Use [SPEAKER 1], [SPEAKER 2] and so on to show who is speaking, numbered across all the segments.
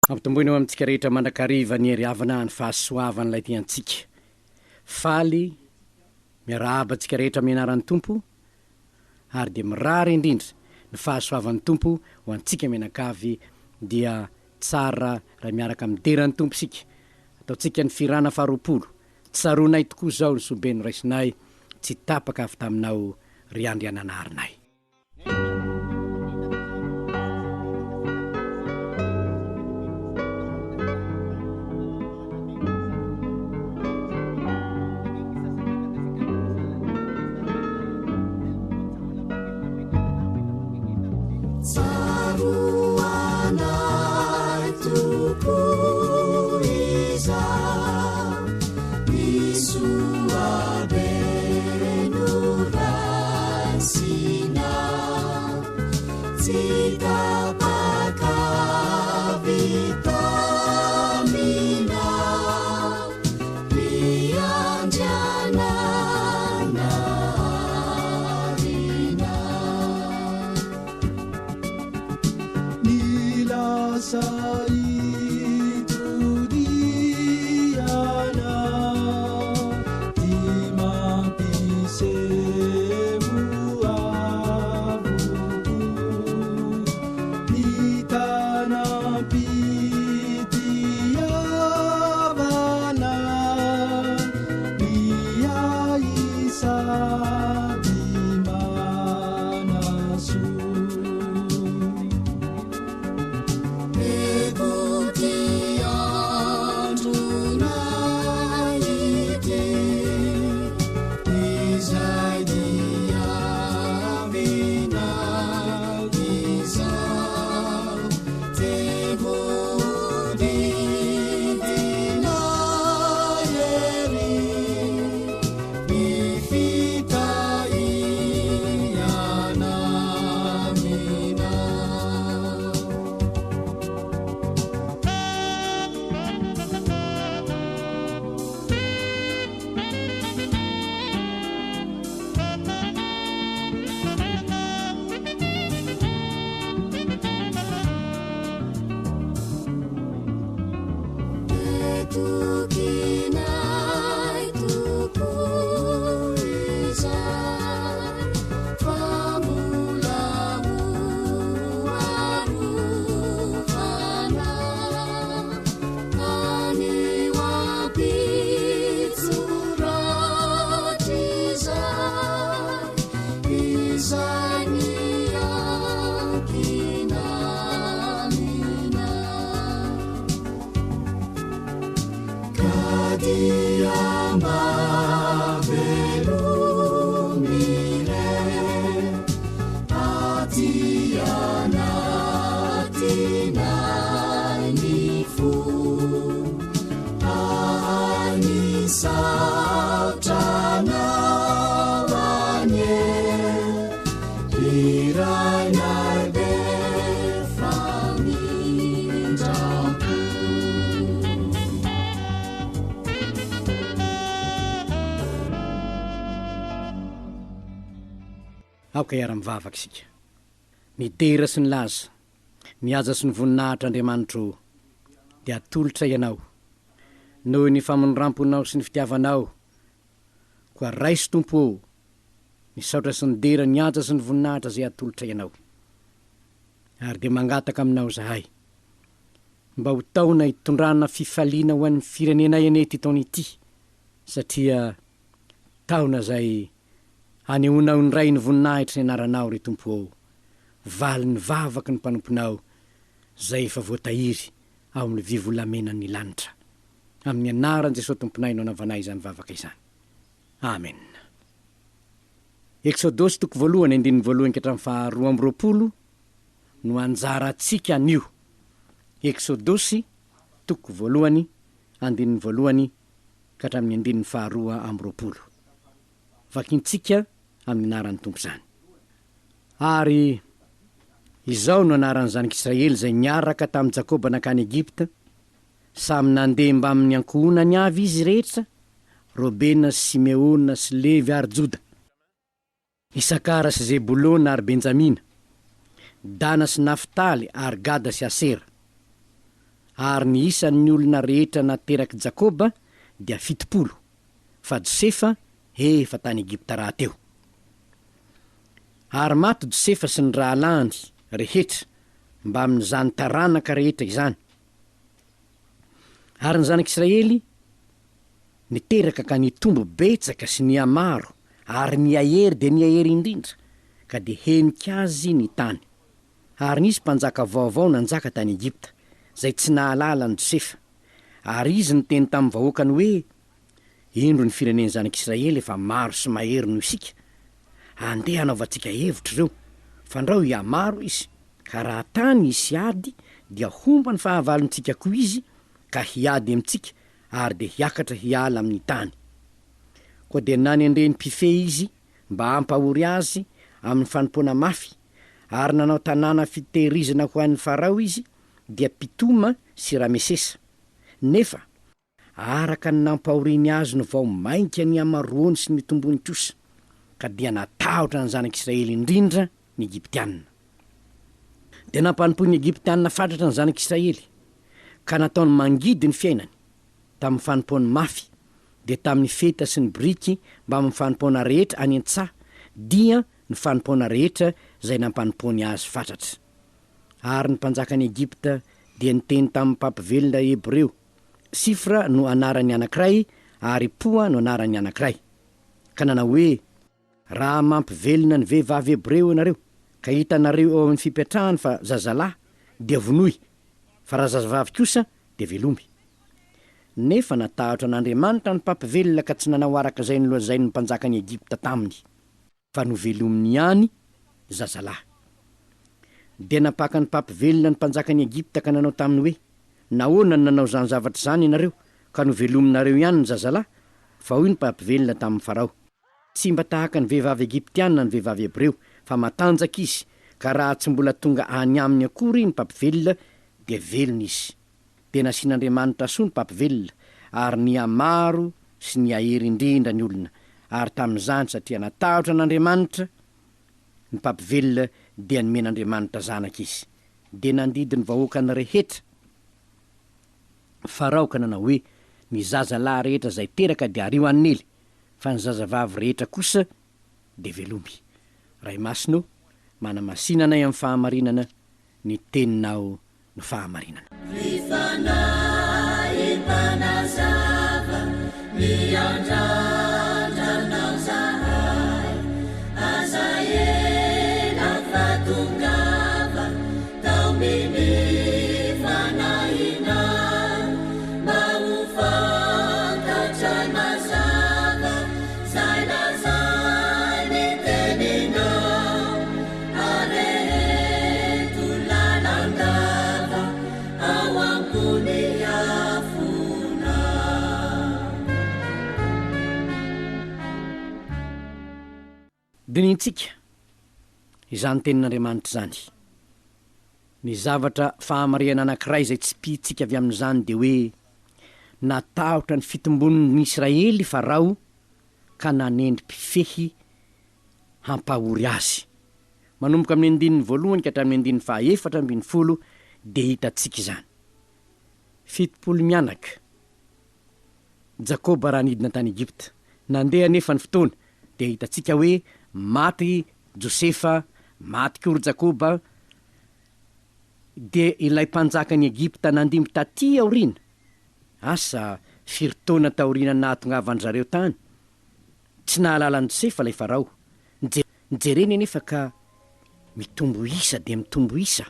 [SPEAKER 1] Ampitomboina amintsika rehetra mandrakariva ny eriavana ny fahasoavan'ilay tiantsika. Faly miarahaba antsika rehetra amin'ny anaran'ny Tompo, ary dia mirary indrindra ny fahasoavan'ny Tompo ho antsika mianakavy dia tsara raha miaraka amin'ny deran'ny Tompo sika. Ataontsika ny firana faharoapolo. Tsaroanay tokoa zao ny sobeny raisinay, tsy tapaka avy taminao ry andry ananarinay. Aoka iara-mivavaka isika. Ny dera sy ny laza, ny aza sy ny voninahitra Andriamanitro dia atolotra ianao noho ny famonramponao sy ny fitiavanao. Koa raisy Tompo ô, ny saotra sy ny dera, ny aja sy ny voninahitra zay atolotra ianao. Ary dia mangataka aminao zahay mba ho taona hitondrana fifaliana ho an'ny firenenay anety taona ity, satria taona zay aneonao ny ray ny voninahitra ny anaranao ry Tompo ô, valy ny vavaky ny mpanomponao zay efa voatahiry ao amin'ny vivolaменan'ny lanitra. Amin'ny anaran Jesosy Tomponay no anavanay izany vavaka izany. Amen. Exodosy toko voalohany andininy voalohany ka hatramin'ny faharoa amby roapolo no anjara atsika anio. Exodosy toko voalohany andininy voalohany ka hatramin'ny andininy faharoa amby roapolo. Vakintsika amin'ny anaran'ny Tompo zany. Ary izao no anaran'ny zanak'Israely zay niaraka tamin'i Jakoba nakany Egypta, samy nandeha mba amin'ny ankohonany avy izy rehetra, Robena, Simeona sy Levy ary Joda, Isakara sy Zebulona ary Benjamina, Dana sy Naftaly ary Gada sy Asera. ary ny isan'ny olona rehetra nateraky Jakoba dia 70, fa Josefa efa tany Egypta raha teo. Ary maty Josefa sy ny rahalany rehetra mba amin'izany taranaka rehetra izany. Ary ny zanak'Israely niteraka ka nitombo betsaka sy niamaro, ary niahery de niahery indrindra, ka de henika azy ny tany. Ary nisy mpanjaka vaovao nanjaka tany Egypta, zay tsy nahalala ny Josefa. Ary izy niteny tamin'ny vahoakany hoe, indro ny fireneny zanak'Israely efa maro sy mahery no isika, andeha hanaovantsika hevitra reo, fa ndrao iamaro izy, ka raha tany isy ady dia homba ny fahavalontsika koa izy, ka hiady amintsika ary de hiakatra hiala amin'ny tany. Koa de nany andreny pife izy mba hampahory azy amin'ny fanompoana mafy, ary nanao tanàna fitehirizana ho an'ny Farao izy, dia Pitoma sy Ramesesa. Nefa araka ny nampahoriny azy no vao mainka ny amaroany sy ny tombony kosa, ka dia natahotra ny zanak'Israely indrindra ny Egyptianina. De nampanompo ny Egyptianina fatratra ny zanak'Israely, ka nataony mangidy ny fiainany tamin'ny fanompoany mafy, de tamin'ny feta sy ny briky mba amin'ny fanompoana rehetra any an-tsaha, dia ny fanompoana rehetra zay nampanompoany azy fatratra. Ary ny mpanjakany Egypta dia niteny tamin'ny mpampivelona Hebreo, Sifra no anarany anankiray ary Poa no anarany anankiray, ka nanao hoe, raha mampivelona ny vehivavy Hebreo ianareo, ka hitanareo eo amin'ny fipetrahany fa zazalahy, dia vonoy, fa raha zazavavy kosa dia velomy. Nefa natahotra n'Andriamanitra ny mpampivelona ka tsy nanao araka zay ny lohazainy ny mpanjakany Egypta taminy, fa no velominy ihany zazalahy. De napaka ny mpampivelona ny mpanjakany Egypta ka nanao taminy hoe, nahoana ny nanao zany zavatra zany ianareo, ka no velominareo ihany ny zazalahy, fa hoy ny mpampivelona tamin'ny Farao, tsy mba tahaka ny vehivavy Egyptianina ny vehivavy Hebreo, fa matanjaka izy, ka raha tsy mbola tonga any aminy akory ny mpampivelona, de velona izy. De nasian'Andriamanitra soa ny mpampivelona, ary niamaro sy niahery indrindra ny olona. Ary tamin'izany satria natahotra n'Andriamanitra ny mpampivelona, dia nomen'Andriamanitra zanaka izy. De nandidy ny vahoakany rehetra Farao ka nanao hoe, ny zazalahy rehetra zay teraka de ario anely, fa ny zazavavy rehetra kosa de velomy. Ray masino, manamasinanay amin'ny fahamarinana, ny teninao no fahamarinana. Dinintsika izany tenin'Andriamanitra zany, ny zavatra fahamarihana anankiray zay tsy pitsika avy amin'izany de hoe, natahotra ny fitombon'ny Israely Farao ka nanendry mpifehy hampahory azy. Manomboka amin'ny 1:1 ka hatramin'ny 1:4 de hitatsika izany. 70 mianaka Jakoba raha nidina tany Egypta, nandeha nefa ny fotoana, de hitatsika hoe maty Josefa, maty kory Jakoba, de ilay mpanjakany Egypta nandimby taty aorina, asa firitaona taorina nahatongavan-jareo tany, tsy nahalala ny Josefa lay Farao. Nijereny anefa ka mitombo isa de mitombo isa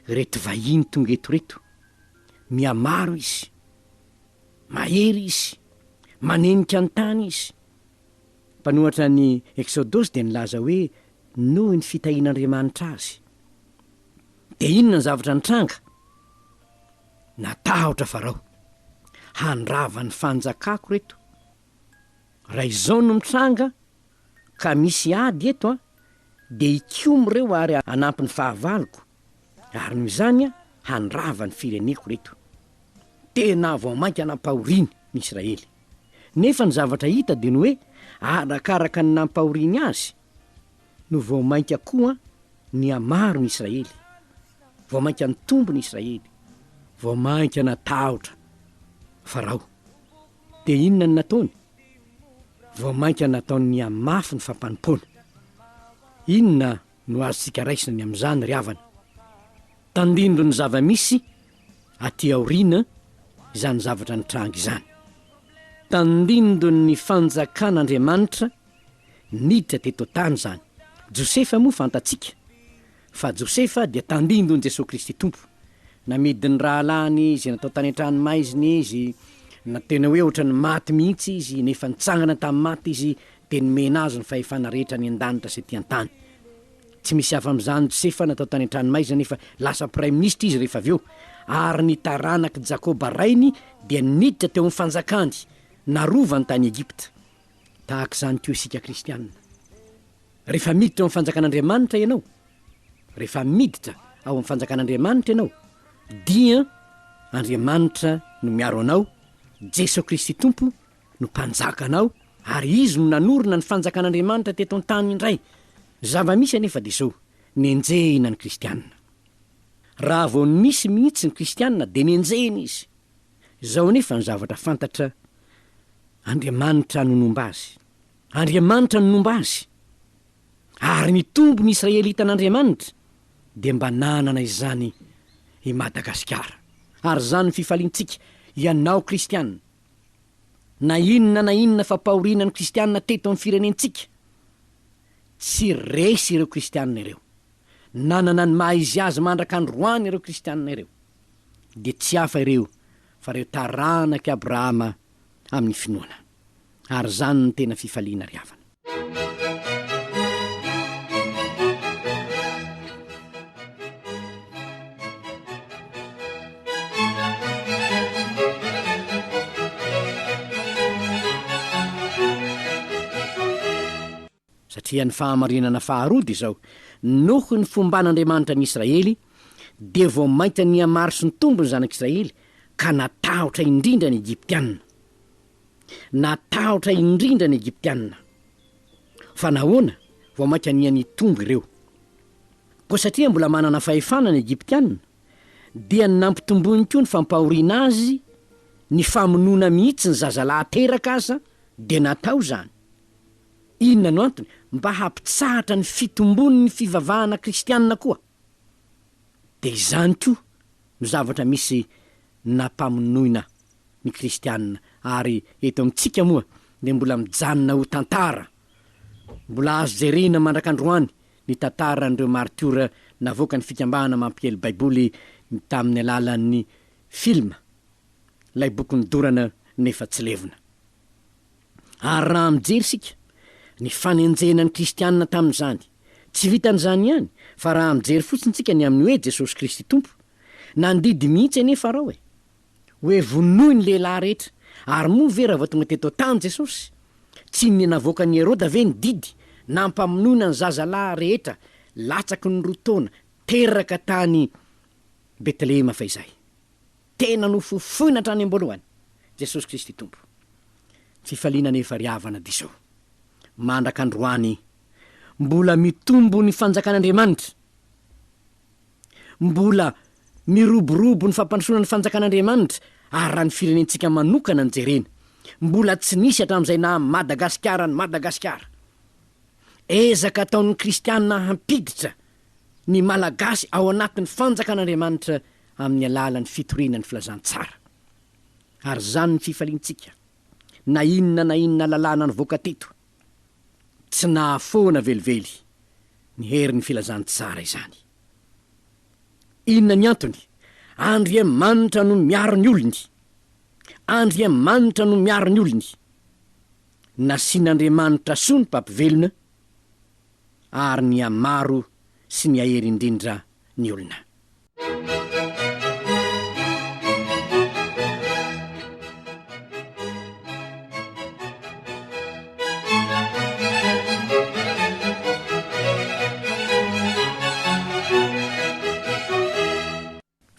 [SPEAKER 1] reto vahiny tonga eto reto, miamaro izy, mahery izy, manenika ny tany izy. Mpanohatra ny Exodosy de nilaza hoe, noho ny fitahian'Andriamanitra azy. De inona ny zavatra nitranga? Natahotra Farao, handrava ny fanjakako reto. Raha izao no mitranga ka misy ady eto de ikomo reo ary hanampy ny fahavaloko, ary noho izany handrava ny fireneko reto. Tena vao mainka nampahoriny ny Israely. Nefa ny zavatra hita de no hoe, arakaraka ny nampahoriny azy, no vao mainka koa ny amaro ny Israely, vao mainka ny tombo ny Israely, vao mainka natahotra Farao. De inona ny nataony? Vao mainka nataony amafy ny fampanompoana. Inona no azontsika raisina ny amin'izany ry havana? Tandindro ny zava-misy aty aoriana izany zavatra nitranga izany. Tandindo ny fanjakan'Andriamanitra niditra teto tany zany. Josefa moa fantatsika fa Josefa dia tandindo ny Jesosy Kristy tompo. Namidiny rahalany izy, natao tany an-tranomaiziny izy, na tena hoe ohatrany maty mihitsy izy, nefa nitsangana tamin'ny maty izy, de nomena azy ny fahefana rehetra ny an-danitra sy aty an-tany. Tsy misy hafa amin'izany Josefa natao tany an-tranomaizina nefa lasa prime ministre izy rehefa avy eo. Ary ny taranaky Jakoba rainy dia niditra teo amin'ny fanjakany, narova ny tany Egypta. Tahaka izany teo isika kristianina. Rehefa miditra ao amin'ny fanjakan'Andriamanitra ianao, rehefa miditra ao amin'ny fanjakan'Andriamanitra ianao, dia Andriamanitra no miaro anao, Jesosy Kristy tompo no mpanjaka anao, ary izy no nanorona ny fanjakan'Andriamanitra teto an-tany indray. Zava-misy anefa dia zao, nenjehina ny kristianina. Raha vao nisy mihitsy ny kristianina dia nenjehina izy. Zao nefa ny zavatra fantatra, Andriamanitra no nomba azy. Andriamanitra no nomba azy. Ary ny tombo ny Israelitan'Andriamanitra dia mba nanana izany i Madagasikara. Ary zany ny fifaliantsika ianao kristianina. Na inona fampahoriana ny kristianina teto amin'ny firenentsika. Tsy resy ireo kristianina ireo. Nanana ny maha-izy azy mandrak'androany ireo kristianina ireo. Dia tsy hafa ireo fa reo taranaky Abrahama amin'ny finoana. Ary zany ny tena fifaliana ry havana. Satria ny fahamarinana faharody zao, noho ny fomban'Andriamanitra ny Israely, de vao mainka ny amary sy ny tombo ny zanak'Israely, ka natahotra indrindra ny Egyptianina. Natahotra indrindra ny Egyptianina. Fa nahoana vao mainka ny tombo ireo. Ko satria mbola manana fahefana ny Egyptianina, dia nampitomboiny koa ny fampahoriana azy, ny famonoana mihitsy ny zazalahy teraka aza, de natao zany. Inona no antony? Mba hampitsahatra ny fitombony ny fivavahana kristianina koa. De izany koa no zavatra misy nampamonoina ny kristianina. Ary eto amintsika moa de mbola mijanona ho tantara. Mbola azo jerena mandrak'androany ny tantara n'ireo martiora navoaka ny fikambahana mampikely baiboly tamin'ny alalan'ny filma. Lay boky dorana nefa tsy levina. Ary raha mijery sika ny fanenjena ny kristianina tamin'izany, tsy vitan'izany ihany, fa raha mijery fotsiny tsika ny amin'ny hoe Jesosy Kristy tompo, nandidy mihitsy anefa rao hoe vonoy ny lehilahy rehetra. Ary moa vera vao tonga teto tany Jesosy, tsy ny navoaka ny Herôda ve ny didy, nampamonoina ny zazalahy rehetra, latsaky ny roa taona, teraka tany Betlehema fa izay. Tena no fofoina hatrany am-boalohany, Jesosy Kristy tompo. Fifaliana nefa ry havana diso. Mandrak'androany mbola mitombo ny fanjakan'Andriamanitra, mbola miroborobo ny fampandrosoana ny fanjakan'Andriamanitra. Ary raha ny firenentsika manokana ny jerena, mbola tsy nisy hatramin'izay na Madagasikara ny Madagasikara. Ezaka ataon'ny kristianina hampiditra ny malagasy ao anatin'ny fanjakan'Andriamanitra amin'ny alalan'ny fitoriana ny filazantsara. Ary zany ny fifaliantsika, na inona lalàna nivoaka teto, tsy nahafoana velively ny herin'ny filazantsara izany. Inona ny antony? Andriamanitra no miaro ny olony. Andriamanitra no miaro ny olony. Nasian'Andriamanitra soa ny mpampivelona, ary ny amaro sy ny ahery indrindra ny olona.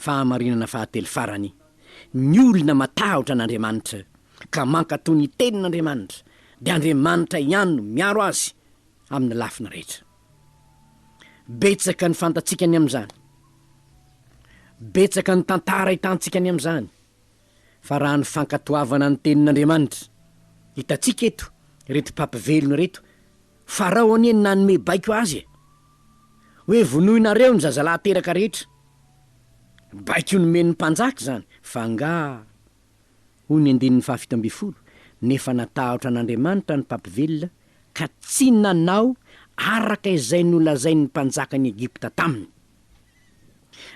[SPEAKER 1] Fahamarinana fahatelo farany, ny olona matahotra n'Andriamanitra ka mankatoy ny tenin'Andriamanitra, dia Andriamanitra ihany no miaro azy amin'ny lafiny rehetra. Betsaka ny fantatsikany amin'izany. betsaka ny tantara hitantsika any am'izany fa raha ny fankatoavana ny tenin'Andriamanitra hitantsika eto reto mpapivelona reto farao anieny nanome baiko azy hoe vonoinareo ny zazalahy teraka rehetra baiko nomen'ny mpanjaka zany fa nga hoy ny 7:12 nefa natahotra an'Andriamanitra ny mpampivelona ka tsy nanao araka izay nolazain'ny mpanjaka ny Egipta taminy.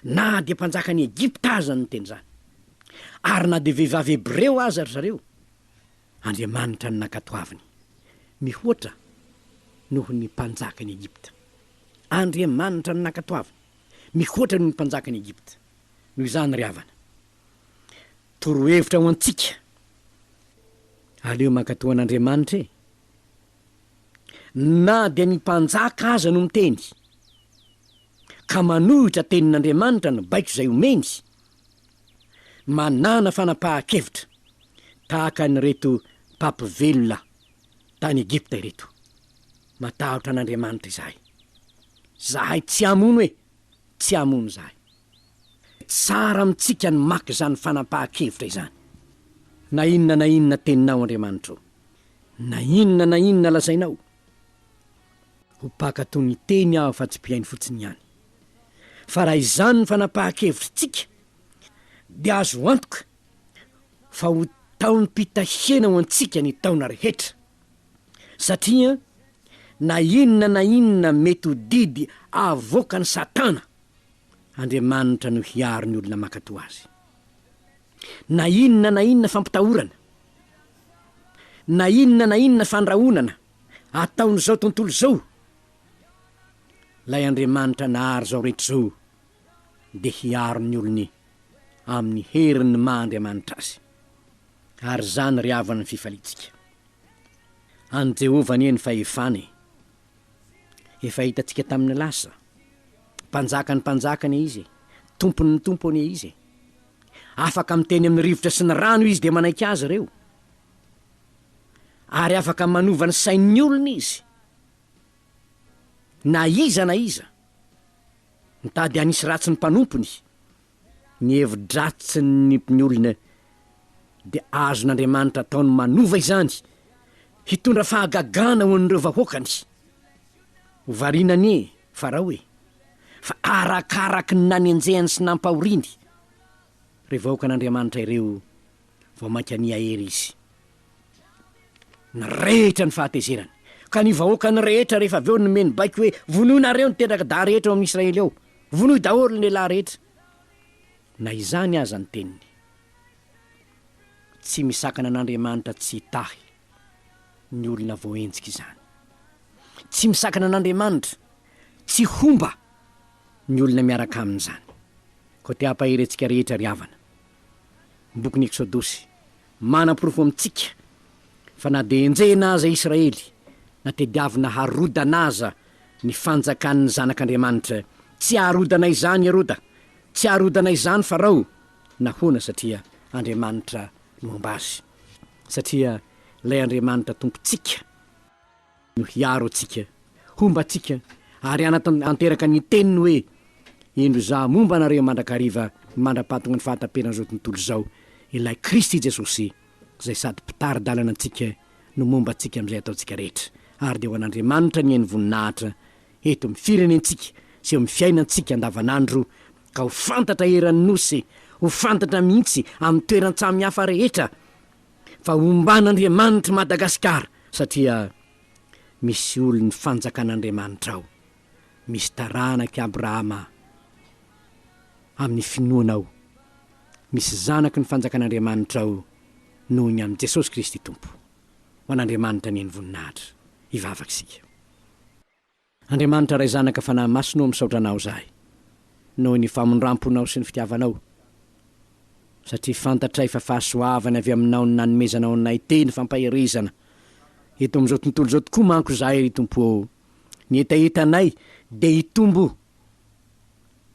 [SPEAKER 1] Na dia mpanjaka ny Egipta aza ny teny zany ary na dia vehivavy Hebreo aza ry zareo, Andriamanitra ny nakatoaviny mihoatra noho ny mpanjaka ny Egipta. Andriamanitra ny nakatoaviny mihoatra noho ny mpanjaka ny Egipta. Noho izany ry havana, torohevitra ho antsika aleo mankatoa an'Andriamanitra na dia ny mpanjaka aza no miteny ka manohitra tenin'Andriamanitra ny baiko izay omeny, manana fanapahan-kevitra tahaka ny reto mpampivelona tany Egipta ireto. Matahotra an'Andriamanitra zahay tsy hamono tsy hamono zahay. Tsara amintsika ny maky zany fanapahan-kevitra izany. Na inona teninao Andriamanitra, na inona lazainao, ho pakatoy ny teny aho fa tsy mpiainy fotsiny ihany. Fa raha izany ny fanapahan-kevitritsika dia azo antoka fa ho taony pitahena ho antsika ny taona rehetra, satria na inona mety ho didy avoaka ny Satana, Andriamanitra no hiaro ny olona mankatoa azy. Na inona fampitahorana, na inona fandrahonana ataon'izao tontolo zao, lay Andriamanitra nahary zao rehetra zao dia hiaro ny olony amin'ny heriny maha-Andriamanitra azy. Ary zany ry havana ny fifalitsika. Any Jehova anieny fa efa hitantsika tamin'ny lasa, mpanjakany izy, tompony tompony izy, afaka miteny amin'ny rivotra sy ny rano izy dia manaiky azy reo, ary afaka manova ny sain'ny olona izy, na iza mitady hanisy ratsy ny mpanompony, ny hevi-dratsy ny olona dia azon'Andriamanitra ataony manova izany hitondra fahagagana ho an'ireo vahoakany. Hovarinany Farao fa arakaraky ny nanenjehany sy nampahoriny ry vahoaka an'Andriamanitra ireo vao mankany ahery izy. Ny rehetra ny fahatezerany, ka ny vahoaka ny rehetra rehefa aveo nomeny baiko hoe vonoinareo ny tendrak-da rehetra ao amin'ny Israely ao, vonoy daholo ny lehilahy rehetra. Na izany aza ny teniny, tsy misakana an'Andriamanitra tsy hitahy ny olona voenjika izany. Tsy misakana an'Andriamanitra tsy homba ny olona miaraka amin'izany. Ko te hampahery antsika rehetra ry havana, boky ny Eksodosy manam-porofo amintsika fa na dia enjehina aza Israely, na tediavina harodana aza ny fanjakan'ny zanak'Andriamanitra, tsy harodana izany Heroda, tsy harodana izany Farao, nahoana? Satria Andriamanitra momba azy, satria lay Andriamanitra tompontsika no hiaro atsika, homba atsika, ary anteraka ny teniny hoe indro za momba anareo mandrakariva mandra-patona ny fahatamperan'izao tontolo zao, ilay Kristy Jesosy zay sady mpitary-dalana antsika no momba atsika amin'izay ataontsika rehetra. Ary dia ho an'Andriamanitra ny hainy voninahitra eto amin'ny firenentsika sy eo amin'ny fiainantsika andavanandro, ka ho fantatra eran'ny nosy, ho fantatra mihitsy amin'ny toeran-tsamy hafa rehetra fa homban'Andriamanitra Madagasikara, satria misy olony fanjakan'Andriamanitra ao, misy taranaky Abrahama amin'ny finoanao, misy zanaky ny fanjakan'Andriamanitra ao noho ny amin'ny Jesosy Kristy Tompo. Ho an'Andriamanitra ny hainy voninahitra hivavaka isika. Andriamanitra ray zanaka fanahy masonao misaotranao zahay noho ny famondramponao sy ny fitiavanao, satria fantatray fa fahasoavana avy aminao ny nanomezanao anay teny fampaherezana eto amin'izao tontolo zao tokoa manko zahay ry Tompo, ny etaetanay dia hitombo,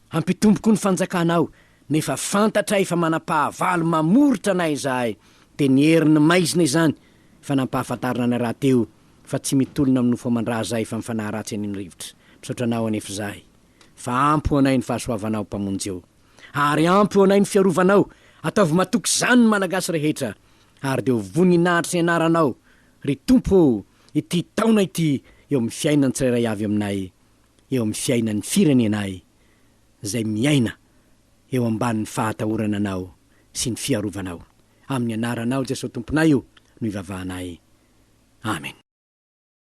[SPEAKER 1] hampitomboko ny fanjakanao, nefa fantatray fa manam-pahavalo mamoritra anay zahay, dia ny heriny maizina izany fa nampahafantarina ny raha teo fa tsy mitolona amin'ny nofo aman-draha zahay fa mifanahy ratsy an'iny rivotra. Misaotranao anefa zahay fa ampo anay ny fahasoavanao mpamonjy eo, ary ampy eo anay ny fiarovanao, ataovy matoky zany ny malagasy rehetra, ary de ho voninahitra sy anaranao ry tompo ity taona ity eo amin'ny fiainany tsirairay avy aminay, eo amin'ny fiainan'ny firenenay zay miaina eo ambanin'ny fahatahorananao sy ny fiarovanao. Amin'ny anaranao Jesosy tomponay io no ivavahanay. Amen.